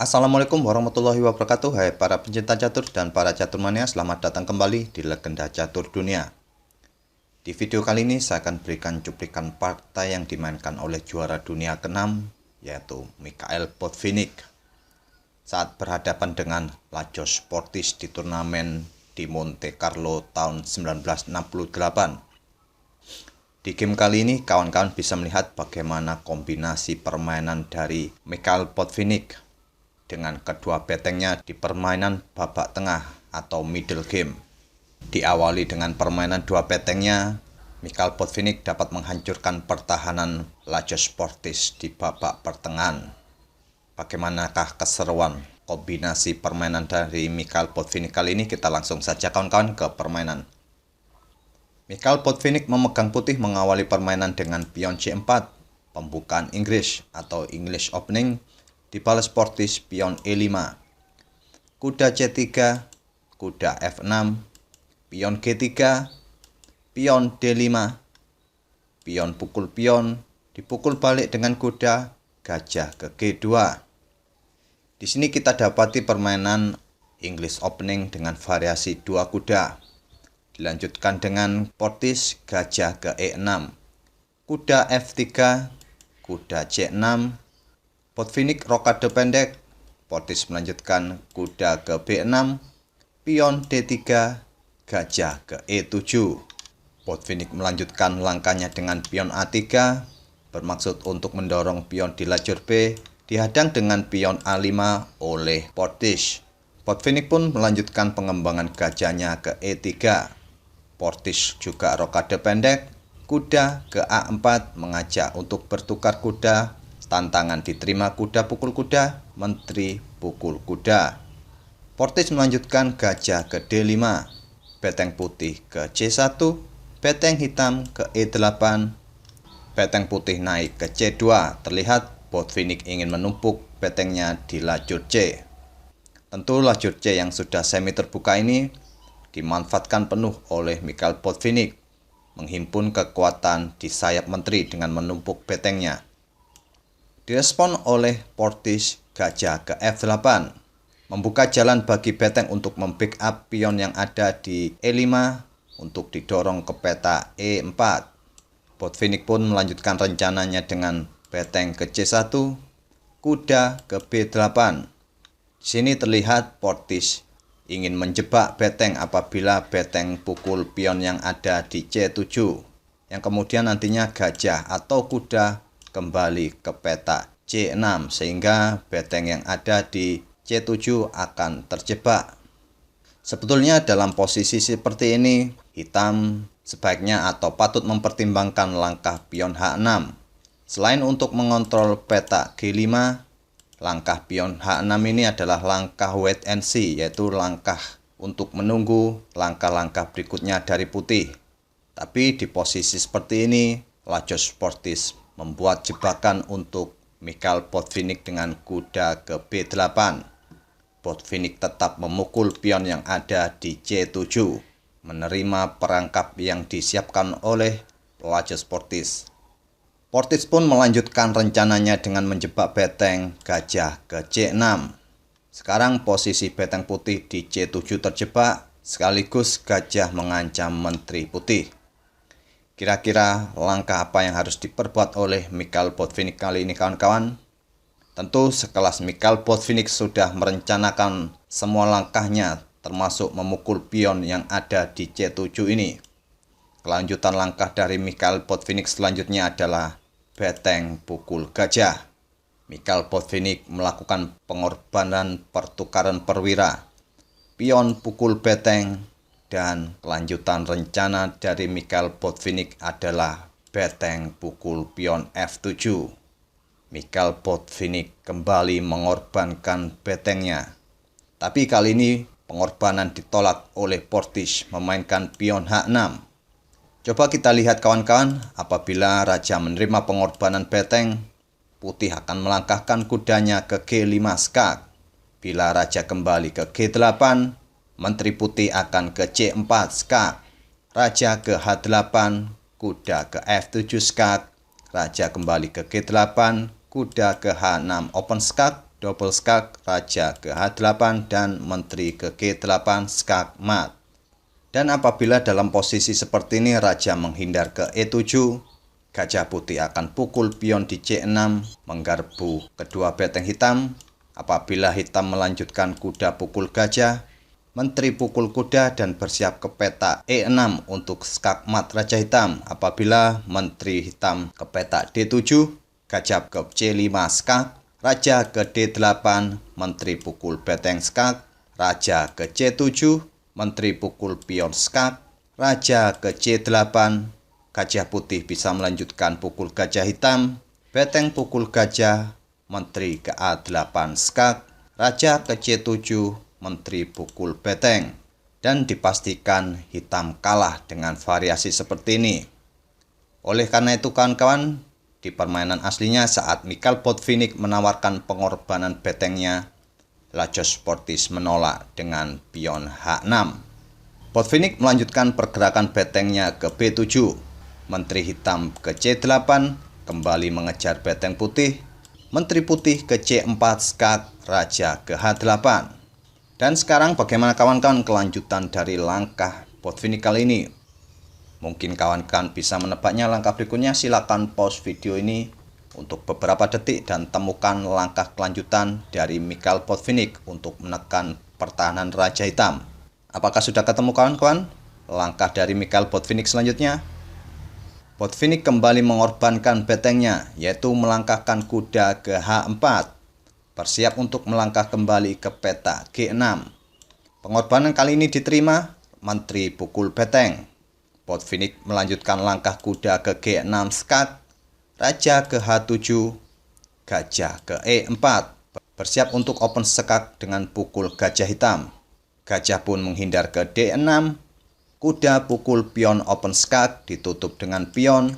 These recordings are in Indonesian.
Assalamualaikum warahmatullahi wabarakatuh. Hai para pencinta catur dan para caturmania, selamat datang kembali di Legenda Catur Dunia. Di video kali ini saya akan berikan cuplikan partai yang dimainkan oleh juara dunia ke-6, yaitu Mikhail Botvinnik, saat berhadapan dengan Lajos Sportis di turnamen di Monte Carlo tahun 1968. Di game kali ini, kawan-kawan bisa melihat bagaimana kombinasi permainan dari Mikhail Botvinnik dengan kedua betengnya di permainan babak tengah atau middle game. Diawali dengan permainan dua betengnya, Mikhail Botvinnik dapat menghancurkan pertahanan Lajos Sportis di babak pertengahan. Bagaimanakah keseruan kombinasi permainan dari Mikhail Botvinnik kali ini? Kita langsung saja kawan-kawan ke permainan. Mikhail Botvinnik memegang putih mengawali permainan dengan pion C4, pembukaan Inggris atau English Opening, dibalas Sportis pion E5, kuda C3, kuda F6, pion G3, pion D5, pion pukul pion, dipukul balik dengan kuda gajah ke G2. Di sini kita dapati permainan English Opening dengan variasi dua kuda. Dilanjutkan dengan Sportis gajah ke E6, kuda F3, kuda C6, Botvinnik rokade pendek, Sportis melanjutkan kuda ke B6, pion D3, gajah ke E7. Botvinnik melanjutkan langkahnya dengan pion A3, bermaksud untuk mendorong pion di lajur B, dihadang dengan pion A5 oleh Sportis. Botvinnik pun melanjutkan pengembangan gajahnya ke E3. Sportis juga rokade pendek, kuda ke A4 mengajak untuk bertukar kuda. Tantangan diterima kuda pukul kuda, menteri pukul kuda. Sportis melanjutkan gajah ke D5, beteng putih ke C1, beteng hitam ke E8, beteng putih naik ke C2. Terlihat Botvinnik ingin menumpuk betengnya di lajur C. Tentu lajur C yang sudah semi terbuka ini dimanfaatkan penuh oleh Mikhail Botvinnik, menghimpun kekuatan di sayap menteri dengan menumpuk betengnya. Direspon oleh Sportis gajah ke F8, membuka jalan bagi beteng untuk membackup pion yang ada di E5 untuk didorong ke peta E4. Botvinnik pun melanjutkan rencananya dengan beteng ke C1, kuda ke B8. Di sini terlihat Sportis ingin menjebak beteng apabila beteng pukul pion yang ada di C7, yang kemudian nantinya gajah atau kuda kembali ke peta C6, sehingga beteng yang ada di C7 akan terjebak. Sebetulnya dalam posisi seperti ini, hitam sebaiknya atau patut mempertimbangkan langkah pion H6. Selain untuk mengontrol peta G5, langkah pion H6 ini adalah langkah wait and see, yaitu langkah untuk menunggu langkah-langkah berikutnya dari putih. Tapi di posisi seperti ini, Lajos Sportis membuat jebakan untuk Mikhail Botvinnik dengan kuda ke B8. Botvinnik tetap memukul pion yang ada di C7, menerima perangkap yang disiapkan oleh Lajos Sportis. Sportis pun melanjutkan rencananya dengan menjebak beteng gajah ke C6. Sekarang posisi beteng putih di C7 terjebak, sekaligus gajah mengancam menteri putih. Kira-kira langkah apa yang harus diperbuat oleh Mikhail Botvinnik kali ini kawan-kawan? Tentu sekelas Mikhail Botvinnik sudah merencanakan semua langkahnya, termasuk memukul pion yang ada di C7 ini. Kelanjutan langkah dari Mikhail Botvinnik selanjutnya adalah beteng pukul gajah. Mikhail Botvinnik melakukan pengorbanan pertukaran perwira, pion pukul beteng, dan kelanjutan rencana dari Mikhail Botvinnik adalah beteng pukul pion F7. Mikhail Botvinnik kembali mengorbankan betengnya. Tapi kali ini pengorbanan ditolak oleh Sportis memainkan pion H6. Coba kita lihat kawan-kawan, apabila raja menerima pengorbanan beteng, putih akan melangkahkan kudanya ke G5 skak. Bila raja kembali ke G8, menteri putih akan ke C4 skak. Raja ke H8, kuda ke F7 skak. Raja kembali ke G8, kuda ke H6 open skak. double skak, raja ke H8, dan menteri ke G8 skak mat. Dan apabila dalam posisi seperti ini raja menghindar ke E7, gajah putih akan pukul pion di C6 menggarpu kedua beteng hitam. Apabila hitam melanjutkan kuda pukul gajah, menteri pukul kuda dan bersiap ke petak E6 untuk skak mat raja hitam. Apabila menteri hitam ke petak D7, gajah ke C5 skak, raja ke D8, menteri pukul beteng skak, raja ke C7, menteri pukul pion skak, raja ke C8, gajah putih bisa melanjutkan pukul gajah hitam, beteng pukul gajah, menteri ke A8 skak, raja ke C7, menteri pukul beteng. Dan dipastikan hitam kalah dengan variasi seperti ini. Oleh karena itu kawan-kawan, di permainan aslinya saat Mikhail Botvinnik menawarkan pengorbanan betengnya, Lajos Sportis menolak dengan pion H6. Botvinnik melanjutkan pergerakan betengnya ke B7. Menteri hitam ke C8 kembali mengejar beteng putih. Menteri putih ke C4 skak, raja ke H8. Dan sekarang bagaimana kawan-kawan kelanjutan dari langkah Botvinnik kali ini? Mungkin kawan-kawan bisa menebaknya langkah berikutnya. Silakan pause video ini untuk beberapa detik dan temukan langkah kelanjutan dari Mikhail Botvinnik untuk menekan pertahanan raja hitam. Apakah sudah ketemu kawan-kawan langkah dari Mikhail Botvinnik selanjutnya? Botvinnik kembali mengorbankan betengnya, yaitu melangkahkan kuda ke H4. Bersiap untuk melangkah kembali ke petak G6. Pengorbanan kali ini diterima, menteri pukul beteng. Botvinnik melanjutkan langkah kuda ke G6 skak, raja ke H7, gajah ke E4. Bersiap untuk open skak dengan pukul gajah hitam. Gajah pun menghindar ke D6. Kuda pukul pion open skak ditutup dengan pion.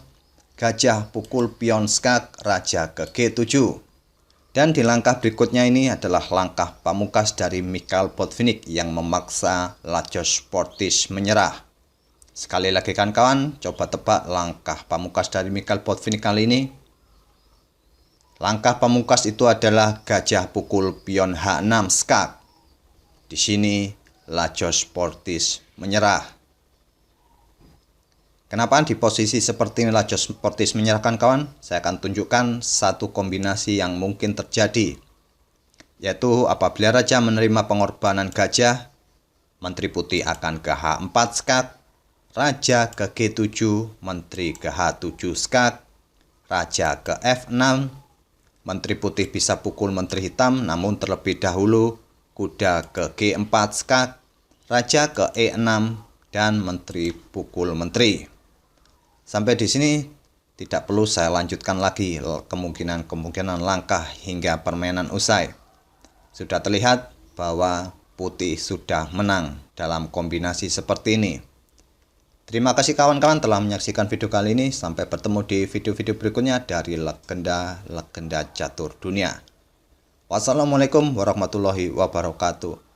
Gajah pukul pion skak, raja ke G7. Dan di langkah berikutnya ini adalah langkah pamungkas dari Mikhail Botvinnik yang memaksa Lajos Sportis menyerah. Sekali lagi kawan-kawan, coba tebak langkah pamungkas dari Mikhail Botvinnik kali ini. Langkah pamungkas itu adalah gajah pukul pion H6 skak. Di sini Lajos Sportis menyerah. Kenapa di posisi seperti ini Lajos Sportis menyerahkan kawan? Saya akan tunjukkan satu kombinasi yang mungkin terjadi. Yaitu apabila raja menerima pengorbanan gajah, menteri putih akan ke H4 skak, raja ke G7, menteri ke H7 skak, raja ke F6, menteri putih bisa pukul menteri hitam, namun terlebih dahulu kuda ke G4 skak, raja ke E6, dan menteri pukul menteri. Sampai di sini tidak perlu saya lanjutkan lagi kemungkinan langkah hingga permainan usai. Sudah terlihat bahwa putih sudah menang dalam kombinasi seperti ini. Terima kasih kawan-kawan telah menyaksikan video kali ini. Sampai bertemu di video-video berikutnya dari legenda catur dunia. Wassalamualaikum warahmatullahi wabarakatuh.